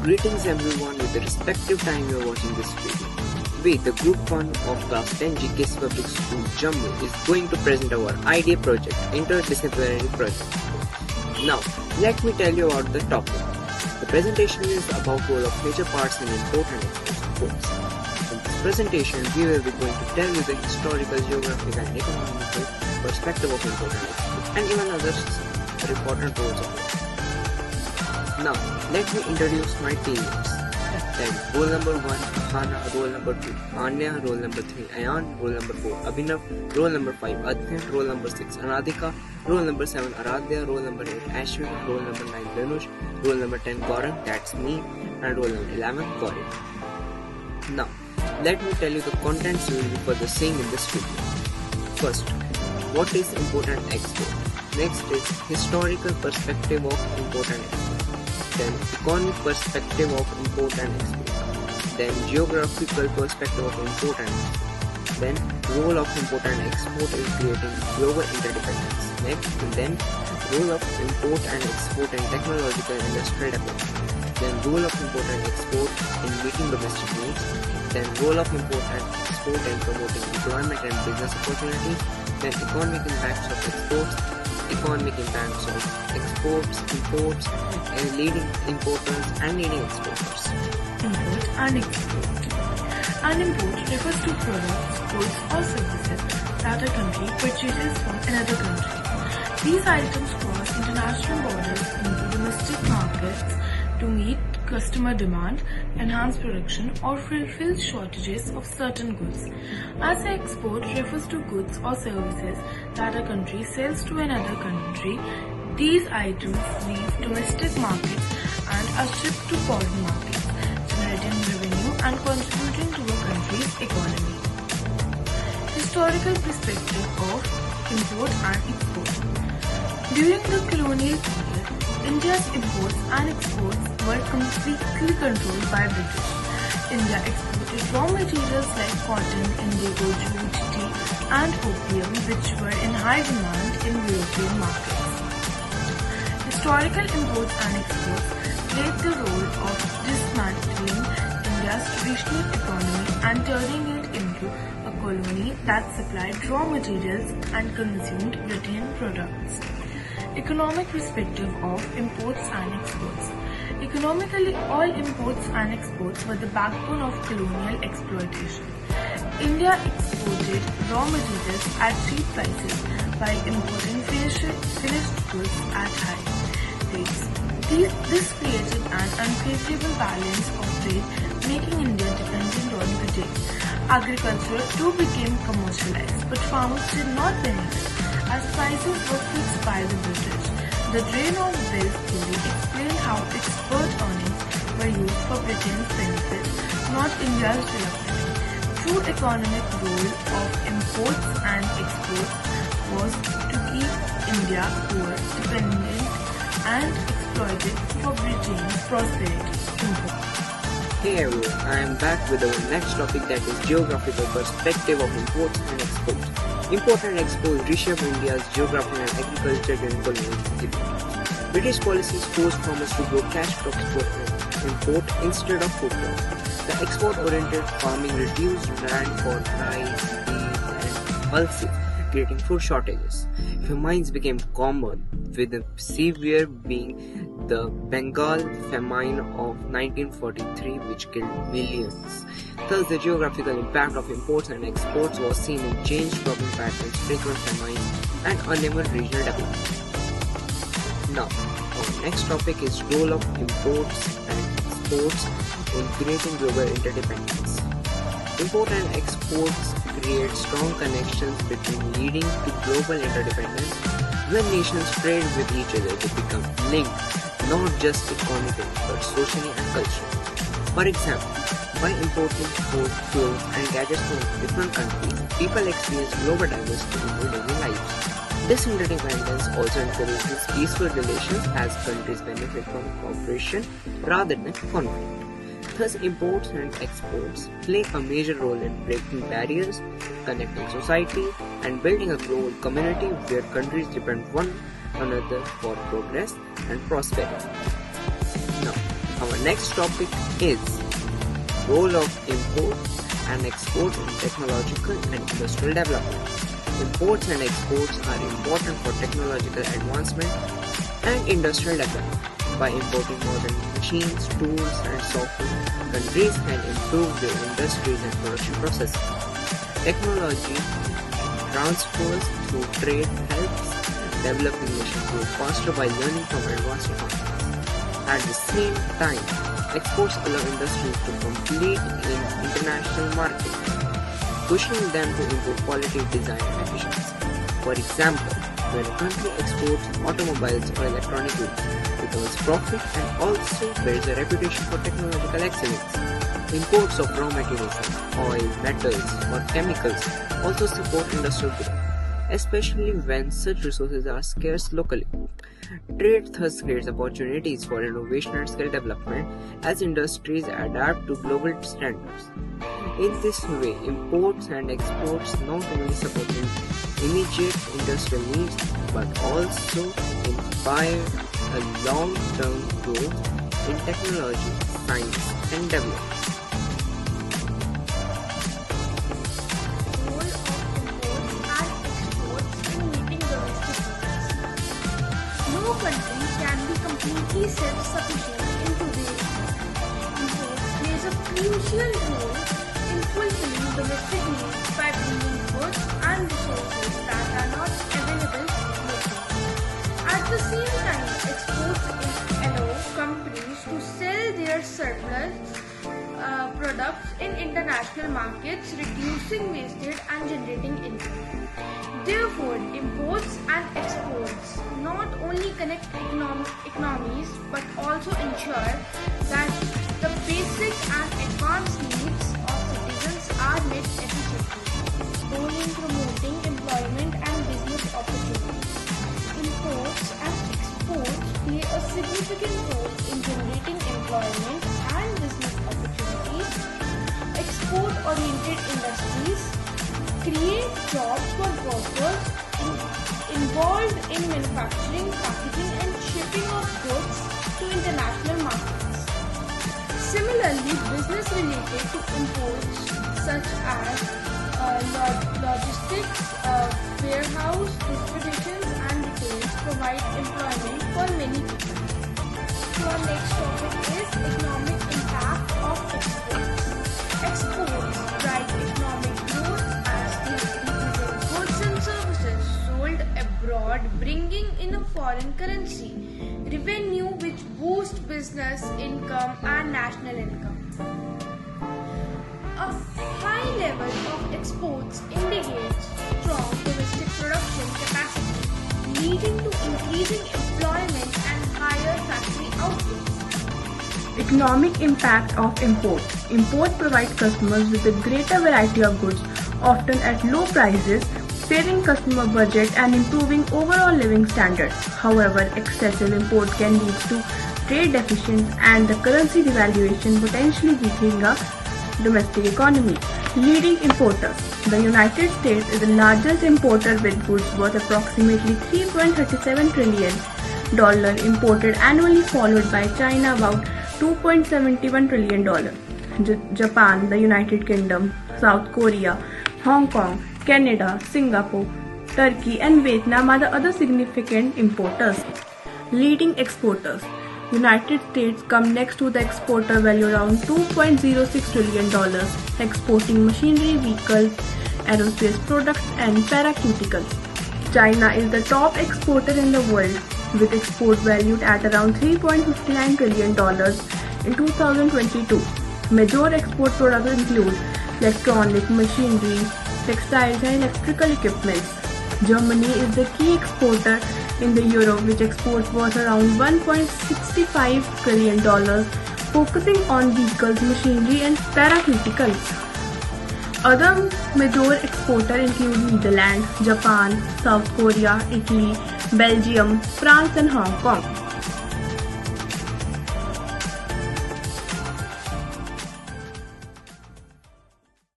Greetings everyone with the respective time you are watching this video. We, the Group 1 of Class 10 GKS Public School Jammu is going to present our IDA project, interdisciplinary project. Now, let me tell you about the topic. The presentation is about role of major parts in import and export of goods. In this presentation, we will be going to tell you the historical, geographical and economical perspective of import and export and even other important roles of it. Now, let me introduce my teammates. Then, roll number 1, Hana, roll number 2, Anya, roll number 3, Ayan, roll number 4, Abhinav, roll number 5, Adhya, roll number 6, Anadika, roll number 7, Aradhya, roll number 8, Ashwin, roll number 9, Danush, roll number 10, Gaurav, that's me, and roll number 11, Gaurav. Now, let me tell you the contents you will be further seeing in this video. First, what is import and export? Next is historical perspective of import and export. Then economic perspective of import and export. Then geographical perspective of import and export. Then role of import and export in creating global interdependence. Next, and then role of import and export in technological and industrial development. Then role of import and export in meeting domestic needs. Then role of import and export in promoting employment and business opportunities. Then economic impacts of exports. Economic impacts of exports, imports, and leading importers and leading exporters. Import and export. An import refers to products, goods or services that a country purchases from another country. These items cross international borders into domestic markets to meet customer demand, enhance production or fulfill shortages of certain goods. As an export refers to goods or services that a country sells to another country. These items leave domestic markets and are shipped to foreign markets, generating revenue and contributing to a country's economy. Historical perspective of import and export. During the colonial period, India's imports and exports were completely controlled by British. India exported raw materials like cotton, indigo, jute, tea and opium which were in high demand in European markets. Historical imports and exports played the role of dismantling India's traditional economy and turning it into a colony that supplied raw materials and consumed British products. Economic perspective of imports and exports. Economically, all imports and exports were the backbone of colonial exploitation. India exported raw materials at cheap prices while importing finished goods at high rates. This created an unfavorable balance of trade, making India dependent on Britain. Agriculture too became commercialized, but farmers did not benefit as prices were fixed by the British. The drain of wealth theory explained how export earnings were used for Britain's benefit, not India's development. True economic role of imports and exports was to keep India poor, dependent and exploited for Britain's prosperity. Hey everyone, I am back with our next topic, that is geographical perspective of imports and exports. Import and export reshaped India's geography and agriculture during colonial period. British policies forced farmers to grow cash crops for import instead of food crops. The export-oriented farming reduced land for rice, wheat, and pulses, creating food shortages. Famines became common, with the severe being the Bengal famine of 1943, which killed millions. Thus, the geographical impact of imports and exports was seen in changed cropping patterns, frequent famines, and uneven regional development. Now, our next topic is role of imports and exports in creating global interdependence. Import and exports create strong connections between leading to global interdependence. When nations trade with each other, they become linked, not just economically, but socially and culturally. For example, by importing food, clothes, and gadgets from different countries, people experience global diversity in their daily lives. This interdependence also encourages peaceful relations as countries benefit from cooperation rather than conflict. Thus, imports and exports play a major role in breaking barriers, connecting society, and building a global community where countries depend one another for progress and prosperity. Now, Our next topic is role of imports and exports in technological and industrial development. Imports and exports are important for technological advancement and industrial development. By importing modern machines, tools, and software, countries can improve their industries and production processes. Technology transfers through trade helps developing nations grow faster by learning from advanced economies. At the same time, exports allow industries to compete in international markets, pushing them to improve quality, design, and efficiency. For example, when a country exports automobiles or electronic goods, it earns profit and also builds a reputation for technological excellence. Imports of raw materials like oil, metals, or chemicals also support industrial growth, especially when such resources are scarce locally. Trade thus creates opportunities for innovation and skill development as industries adapt to global standards. In this way, imports and exports not only support immediate industrial needs but also inspire a long-term growth in technology, science, and development. Role of imports and exports in meeting domestic needs. No country can be completely self-sufficient in today's world. Imports plays a crucial role in fulfilling domestic needs by bringing goods and resources that are not available locally. At the same time, exports allow companies to sell their surplus products in international markets, reducing wastage and generating income. Therefore, imports and exports not only connect economies but also ensure that the basic and advanced needs of citizens are met efficiently, role in promoting employment and business opportunities. Imports and exports play a significant role in generating employment and business opportunities. Export-oriented industries create jobs for workers involved in manufacturing, packaging, and shipping of goods to international markets. Similarly, business related to imports such as logistics, warehouse, distributions, and retail provide employment for many people. So our next topic is economic impact of exports. Exports drive economic growth as they represent goods and services sold abroad, bringing in a foreign currency revenue which boosts business income and national income. A high level of exports indicates strong domestic production capacity, leading to increasing employment and higher factory output. Economic impact of imports. Imports provide customers with a greater variety of goods, often at low prices, saving customer budget and improving overall living standards. However, excessive import can lead to trade deficits and the currency devaluation, potentially weakening the domestic economy. Leading importers. The United States is the largest importer with goods worth approximately $3.37 trillion imported annually, followed by China about $2.71 trillion. Japan, the United Kingdom, South Korea, Hong Kong, Canada, Singapore, Turkey and Vietnam are the other significant importers. Leading exporters. United States come next to the exporter, value around $2.06 trillion, exporting machinery, vehicles, aerospace products and paraceuticals. China is the top exporter in the world, with export valued at around $3.59 trillion in 2022. Major export products include electronic machinery, textiles and electrical equipment. Germany is the key exporter in the Europe, which exports worth around $1.65 trillion, focusing on vehicles, machinery and paraceuticals. Other major exporters include Netherlands, Japan, South Korea, Italy, Belgium, France and Hong Kong.